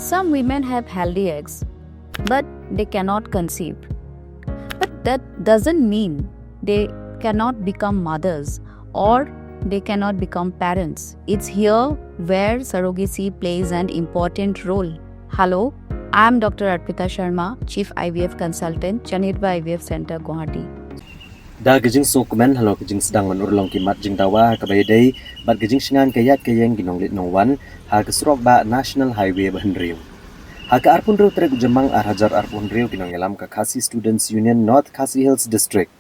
Some women have healthy eggs, but they cannot conceive. But that doesn't mean they cannot become mothers or they cannot become parents. It's here where surrogacy plays an important role. Hello, I'm Dr. Arpita Sharma, Chief IVF Consultant, Chanirba IVF Center, Guwahati. Da gijing sukumen halo gijing sedang menurlong kimat jing dawa kabayday bat gijing singan kayat kayeng ginong lit nongwan ha kesrok ba National Highway Bahenriu. Ha ka arpun riu trek jemang arhajar arpun riu ginong yalam ka Khasi Students Union North Khasi Hills District.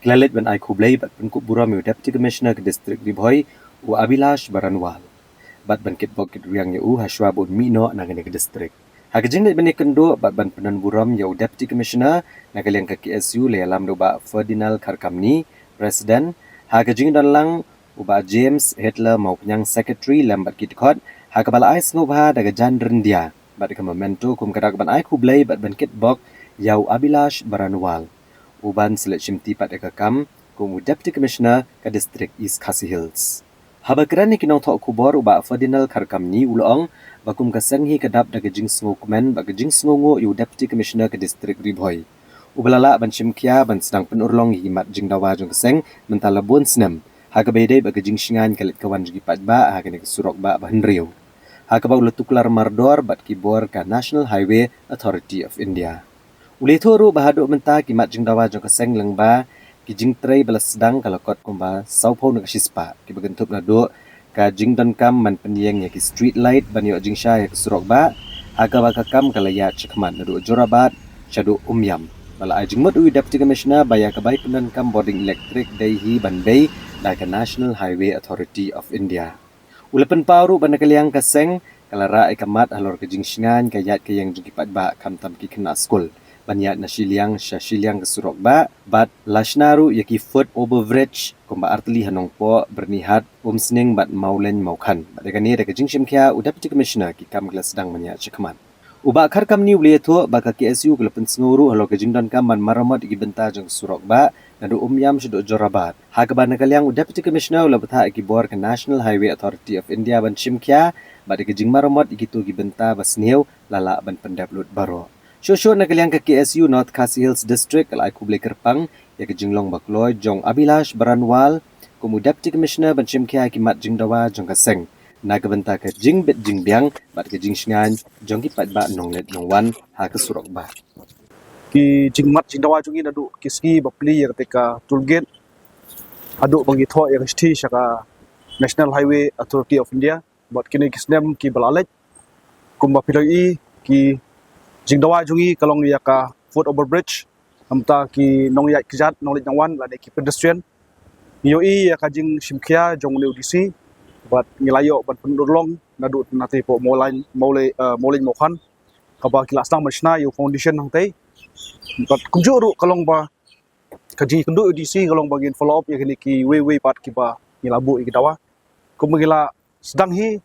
Kilalit ban ai kublay bat penkuk buram Deputy Commissioner ke District Libhoy u Abilash Baranwal. Bat ban kitbok kit riang yu hashwab un mino nangane ke district. Hagajing lit bani kendo bat ban penan buram yau Deputy Commissioner nagaliang ke KSU le alam do ba Ferdinand Karkamni President hagajing dan lang uba James Hitler mau penyang Secretary lambat kitkot hakabala ais ngobha daga jandren dia bat ke memento kum kadak ban ai kublay bat ban kitbok yau Abilash Baranwal uban selet shimti pat ekakam kum Deputy Commissioner ke District East Khasi Hills. Habakeran ni kinong thok kubor uba Ferdinand Karkamni ulong bakum kasenghi kadap daga jing sngokumen baga jing sngongo yu Deputy Commissioner ke District Ribhoy. Ubalala ban shimkia ban sedang penurlong himat jing dawa jong keseng mentala bon senem. Hagabede baga jing shingan kalit kawan jigi patba hagane surok ba Bahenriu. Hagaba uletuklar mardor bat kibor ka National Highway Authority of India. Uletoru bahaduk menta kimat jing dawa jong keseng lengba kijing tray balas sedang kalakot kumba saupo nak shispa ki bagentup na do ka jing dan kam man penyeng ya ki street light ban yo jing sha ya surok ba aga ba kam kalaya chikman na do jorabat shadu umyam bala ajing mot ui Deputy Commissioner baya ka bai penan kam boarding electric dai hi ban bay da ka National Highway Authority of India ulapan paru ban kaliang kaseng kalara ikamat halor ka jing shingan kayat kayang jing kipat ba kam tam ki kena school banyak nasiliang syasiliang kesurok ba bat lashnaru yaki foot overbridge kumba artli hanong po bernihat sning bat maulen maukan bat dekani deka jingshim kya u Deputy Commissioner ki kam glas sedang banyak cekman uba khar kam ni ulieto baka KSU kelepen senguru halo ke jingdan kam man maramot igi benta jeng surok ba nadu yam shudok jorabat ha ka ban kaliang u Deputy Commissioner ula betha igi bor ke National Highway Authority of India ban shimkya bat igi jing maramot igi tu igi benta basniu lala ban pendaplut baro. Shosho nagaliang ke KSU North Khasi Hills District alai kublay kerpang ya ke jinglong bakloy jong Abilash Baranwal kumu Deputy Commissioner ban shimkia kimat jingdawa jong kaseng nagabenta ke jingbet jingbiang bat ke jingsngan jong ki patba nonglet nongwan ha ke surok ba ki jingmat jingdawa jongi nadu kiski bapli ya ketika tollgate adu bagi tho ya sti shaka National Highway Authority of India bat kini kisnem ki balalej kumba pilai ki jingdawa jungi kalong ya ka foot overbridge amta ki nong ya kijat nong lit nangwan la ki pedestrian yoi ya ka jing shimkia jong leu dc bat ngilayo bat pendurlong nadu nati po molin mokhan kaba kilastang machna yo foundation hangtai bat kunjuru kalong ba kaji kundu dc kalong bagin follow up ya ki we pat ki ba ngilabu ikidawa kumgila sedang hi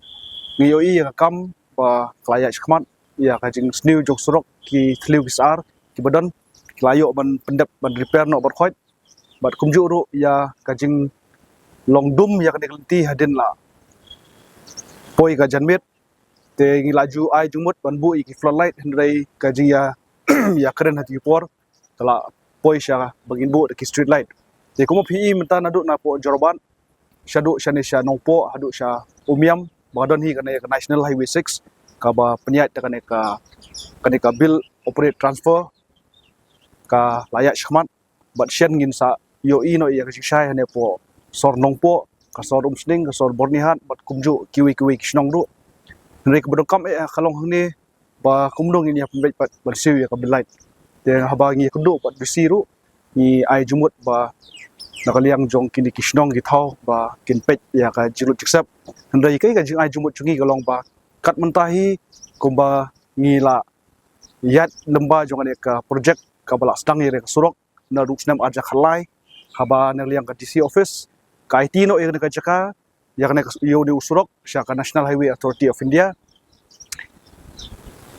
yoi ya kam ba klaya shkmat ya kajing sniu jok surok ki thliu kisar ki badan kilayo ban pendep ban repair no berkhoit bat kumjuru ya kajing longdum ya kadekenti hadin la poi ka janmet te ngilaju ai jumut ban bu ki floodlight hendrai kajing ya ya keren hati por kala poi sha bagin bu ki street light te kumo pi menta nadu na po joroban shadu shanisha nongpo hadu sha umyam badan hi kana National Highway 6 kaba peniat kaneka bill operate transfer ka layak shkmat bat shen ngin sa yo ino ya kishai hane po sor nongpo ka sor sning ka sor bornihat bat kumju kiwi kishnong du nrek bodokam kalong hne ba kumdong ini pembet bat bersiu ya ka light te haba ngi kudu bat bisiru ni ai jumut ba nakaliang jong kini kishnong githau ba kinpet ya ka jilut jiksap ndai kai ka jing ai jumut chungi kalong ba kat mentahi kumba ngila yat lemba jongan ka project ka bala sedang yere surok na ruksnam aja khalai haba naliang ka DC office ka IT no yere ka jaka yakne yo di usurok sya ka National Highway Authority of India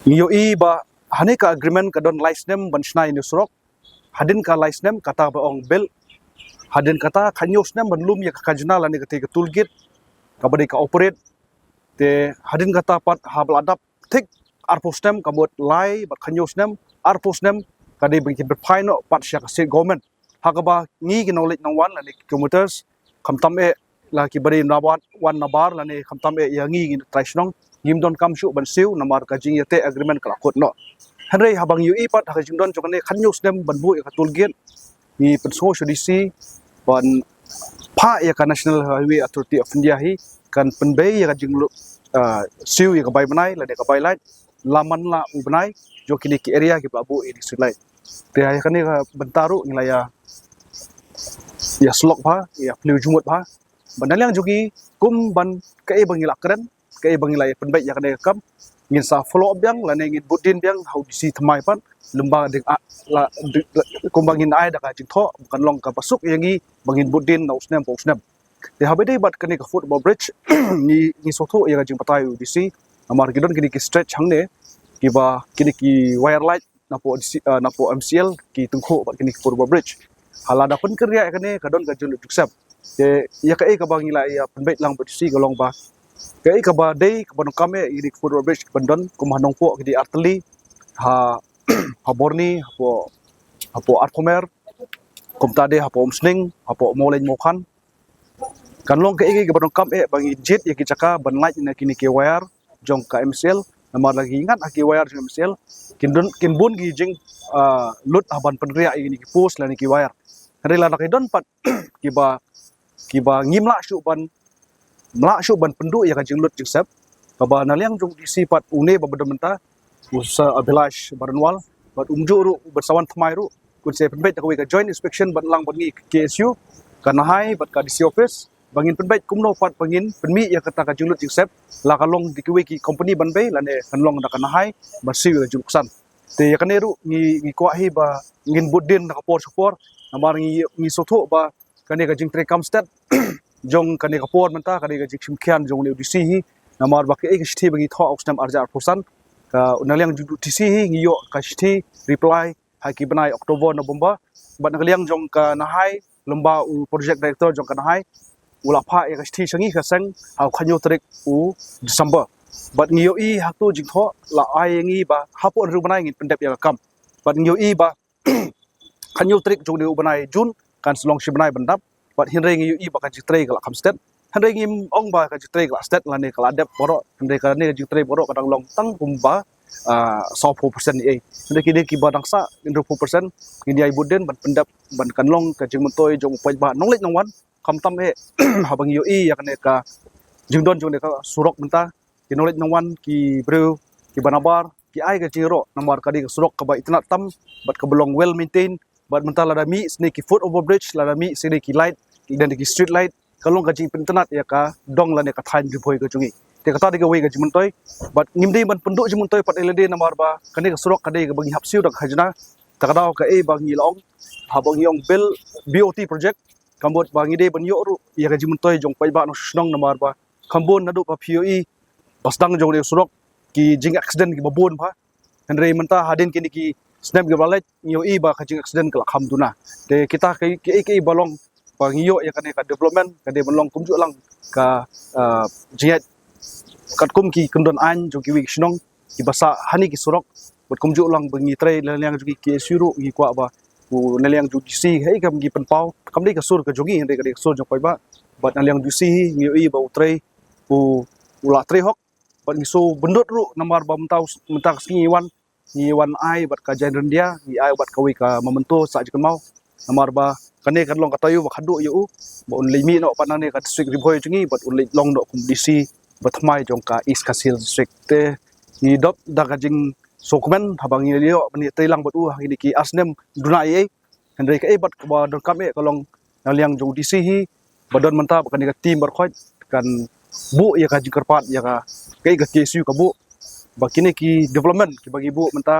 yo i ba hane ka agreement ka don license ban snai ni surok hadin ka license kata ba ong bel hadin kata khanyos nam ban lum ya ka kajna lani ka te ka toolgate ka bade ka operate te hadin kata pat habladap thik arposnem kabut lai bat khanyosnem arposnem kadai bangkit berpai no pat syak state government hakaba ngi knowledge nang wan lani kilometers khamtam e la ki bari nabat wan nabar lani khamtam e yangi traisnong gimdon kamshu ban siu namar ka jing yate agreement kala khot no hanrei habang yu i pat hakajing don chokane khanyosnem ban bu e katul gen ni penso shudisi ban pha ya ka National Highway Authority of India hi kan penbei ya ka jing siu ya ka bai banai la de ka bai lai laman la u banai jo kini ki area ki plabu e district lai te ya kan ni bentaru ngila ya slok ba ya flu jumut ba ban yang jogi kum ban ka e bangila keren ka e bangila ya penbai ya ka de kam ngin sa follow up yang la ne ngin budin yang how disi thamai pan lemba de la kum bangin ai da ka jing tho kan long ka pasuk yangi bangin budin na usnem te habe dei bat kani ka football bridge ni sotho ya ka jing patai disi amar gidon kini ki stretch hangne ki ba kini ki wire light na po MCL ki tungkho bat kini football bridge halada pun kerja kane kadon ka julu juksap te ya ka e ka bangila ya penbait lang disi golong ba kai ka ba dei ka ban kame ini football bridge bandon kumanong po di arteli ha borni hapo arkomer komtade hapo omsning hapo molen mokhan kanlong kai ka ban kam e bangi jet ya ki chaka ban light na kini ke wire jong ka MCL namar lagi ingat aki wire jong MCL kin bun gi jing lut aban penria ini ki post la ni ki wire rela na don pat ki ba ngimla shu ban pendu ya ka jing lut jing sep kaba naliang jong disipat une ba bedamenta usa abilash baranwal bat umjuru bersawan thmai ru kun se penbait ka joint inspection ban lang bangi KSU kana hai bat ka DC office bangin penbait kumno pat bangin penmi ya kata ka jing lut jing sep la kalong dikiwe ki company ban bei lane kanlong da kana hai basiu ya jungsan te ya kaneru ni kwa hi ba ngin budin na kapor support amar ngi sotho ba kane ka jing tre kamstat jong kane kapor menta kane ka jing simkhian jong ne DC hi namar ba ke ek sthi bagi tho oxnam arja persan ka unaliang judu DC hi ngiyo ka sthi reply ha ki banai Oktober November bat naliang jong ka nahai lomba u project director jong ka nahai ula pha ek sthi sangi ka sang ha khanyo tarik u December bat ngiyo i haktu jing tho la ai ngi ba hapo ru banai ngin pendep ya kam bat ngiyo i ba khanyo tarik jong ne u banai Jun kan selong shi banai bandap bat hinrei ngiyo i ba ka jitre ka kam state handai ngim ong ba ka jitre ka state la ne ka adep boro handai ka ne jitre boro kadang long tang kumba 4% ni handai ki de ki ba dangsa 4% ngin ai buden ban pendap ban kan long ka jing montoi jong poi ba nonglet nongwan kam tam e habang yo i ya ne ka jingdon jong ne ka surok menta ki nonglet nongwan ki breu ki banabar ki ai ka jiro namar ka di surok ka ba itna tam bat ka belong well maintained bat menta la da mi snake foot over bridge la da mi sine ki light dan ki street light kalong ka jing pentenat ya ka dong la ne ka thain ji phoi ka chungi te ka ta de ka we ka jimun toy bat ngimdei ban pendu jimun toy pat elede namar ba kane ka surok ka de ka bagi hapsiu dak hajna ta ka daw ka e bangi long ha bangi ong bel BOT project kambot bangi de ban yo ru ya ka jimun toy jong pai ba no snong namar ba kambon nadu pa POE pasdang jong de surok ki jing accident ki babon pha henrei menta hadin kini ki snap ge balet yo i ba ka jing accident kala kham duna de kita ke balong pangiyo ya kane ka development kade belong kumju lang ka jiat kat kum ki kundon an jo ki wik snong ki basa hani ki surok bot kumju lang bengi tre yang jo ki suru ki kwa ba u naliang ju si hei kam gi penpau kam dei ka sur ka jogi hende ka dei sur jo pai ba bat naliang ju si ngi i ba utre u ula tre hok bat ngi so bendot ru namar ba mentau ski ni wan ai bat ka jan dia ni ai bat ka wi ka memento sa jikan mau namar ba kane kan long katayu ba khadu yu ba un limi no panang ne ka district ribhoi chungi bat un long no kum DC bathmai jong ka East Kasil district te ni dop da ka jing sokmen habang ni lio bani teilang bat u hini ki asnem dunai ai handai ka e bat ba don kame ka long naliang jong DC hi badon menta ba kan ka team bar khoi kan bu ya ka jingkarpat ya ka kai ka kesu ka bu ba kini ki development ki bagi bu menta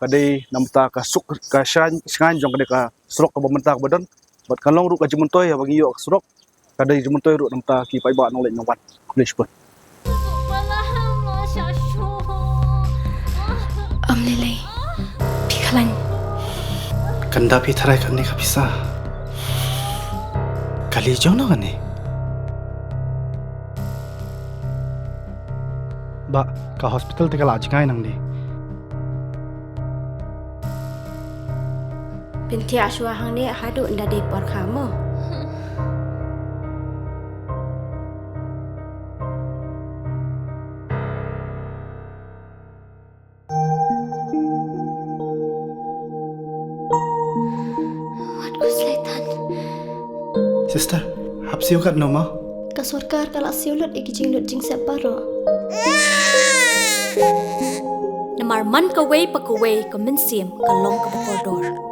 kadai namta ka suk ka shan jong kadai ka surok ka bamenta ka badon bat kan long ru ka jimuntoy bagi yo surok kadai jimuntoy ru namta ki pai ba nong lek nong wat kulish pun Lele pi khalan kanda pi tharai kan ni ka bisa kali jong no ne ba ka hospital te kala jingai nang ni. Pinti aswa hang ni hadu nda de por kamu. Wat kuslaitan. Sister, hapsiu kat no ma. Kasurkar kala siulut ikijing lut jing separo. Namar man ka way pa ka way ka minsim ka long ka bakordor.